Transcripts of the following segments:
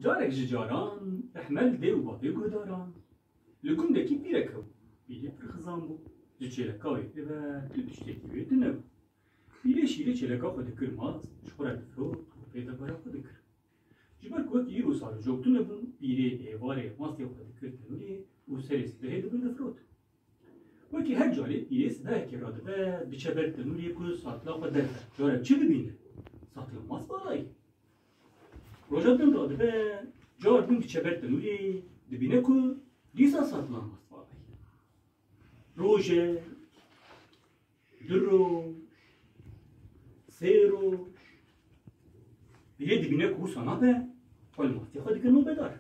جارك جاران احمل دي وبابي قداران لكم دكي بيركو بيلي برخزان بو جيلكاوي ايوا تشتكي ويتنو بيلي شيلي جيلكا خود كرماز شخورا بفرو بيدا برا خود كر جبر كوت يرو سال جوكتون بون بيلي ايواري ماستي خود كرتنولي وسريس بهيد بن فروت وكي هر جاري بيلي سدا كيراد و بيچبر تنولي كو ساتلا خود در جارا چي ببينه ساتلا ماس بالاي روجاتن داد و جار بون بيچبر تنولي دبينه كو دیسا ساتلا ماس بالاي روجه درو سيرو بيدي بينك وصنا به والله تاخذ كنو بدار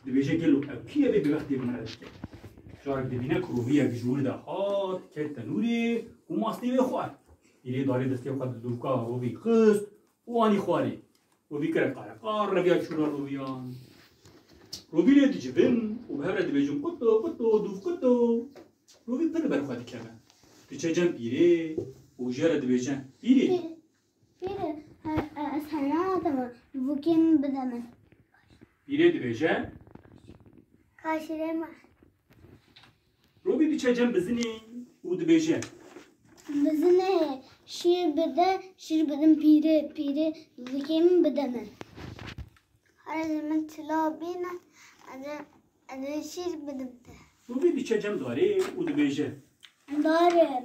دبيجي قالو كي ابي بوقت من هذا شارك دبينك روبيا بجور ده هات كتنوري وماستي بخوار يلي داري دستي وقد دوكا روبي خست واني خواري روبي كره قار ربيع شورا روبيان روبي لي تجبن وبهبره دبيجم قطو دوف قطو روبي بر برخواد كمان تججم بيري وجرى دبيجان بيري سنة بوكين بدمن بيري دبيجان كاشرما روبي بيتشجم بزني ودبيجان بزني شير بدم بيري بوكين بدمن هذا من تلابينا هذا شير بدمته روبي بيتشجم داري ودبيجان داري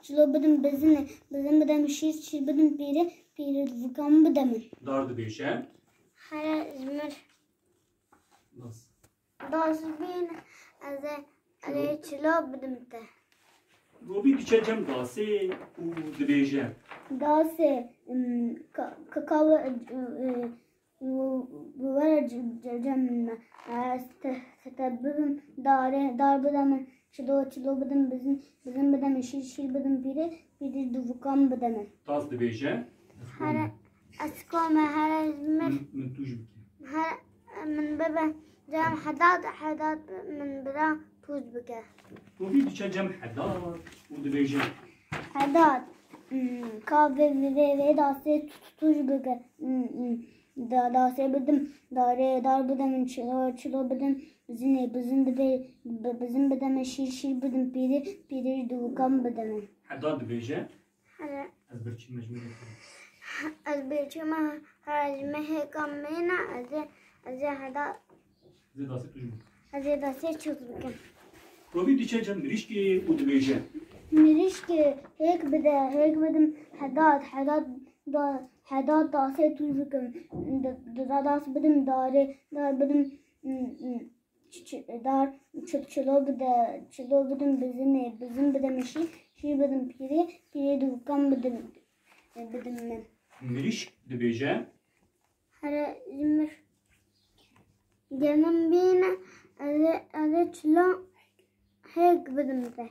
چلو بدم بزنه بدم شیر بدم پیره وکام بدم دار دبيجان هر زمر داس بین از چلو بدم ته روبي بيتشجم داسي ودبيجان داسه کاکاو ورا جمنا ستبدم دار بدم چلو بدم بزن بدم شیر بدم پیره دوکام بدم داس دبيجان هر اسکام هر من توج بكي هر من بابا جام حداد من برا توج بكه روبي بيتشجم حداد ودبيجان حداد کاوه و داسته توج بکه داسته بدم دار بدم چلو بدم بزن بدم شیر بدم پیره دوکام بدم حداد دبيجان هر از برچی مجموعه از بیچما هر مه کامنا از هدا زي داسي توج بكي از داسته توج بکه روبي بيتشجم مريشكي ودبيجان میریشکی هیک بدم حداد داسته توی بکن داس بدم دار بدم چلو بدم بزن بدم شیر بدم پیره دوکام بدم من مريش دبيجان هر زمر گرم بینه از چلو هیک بدم ده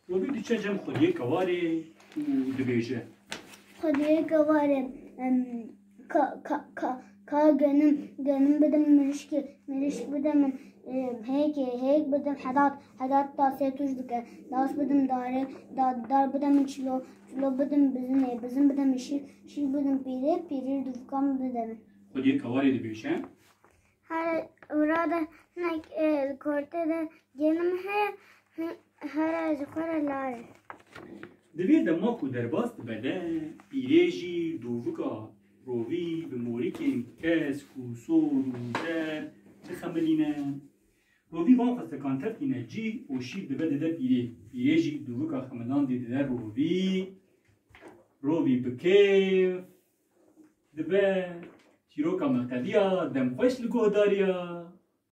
روبي بيتشجم خديه كواري ودبيجان خديه كواري کا گنم بدم مرش بدم هيك بدم حداد داسه توش بكه داس بدم دار بدم چلو بدم بزن بدم شیر بدم پیره دوکام بدم خديه كواري دبيجان هر اراده نك الكورته ده جنم هر از خور لاره دبي دماكو درباست بدا بيريجي دوفكا روبي بموريكين كاسكو سور ودار تخملينا روبي وان فستكان تبكينا جي وشير دبدا دا بيريجي دوفكا خملان دي دا روبي بكيف دبا تيروكا مقتديا دم خوش لقو داريا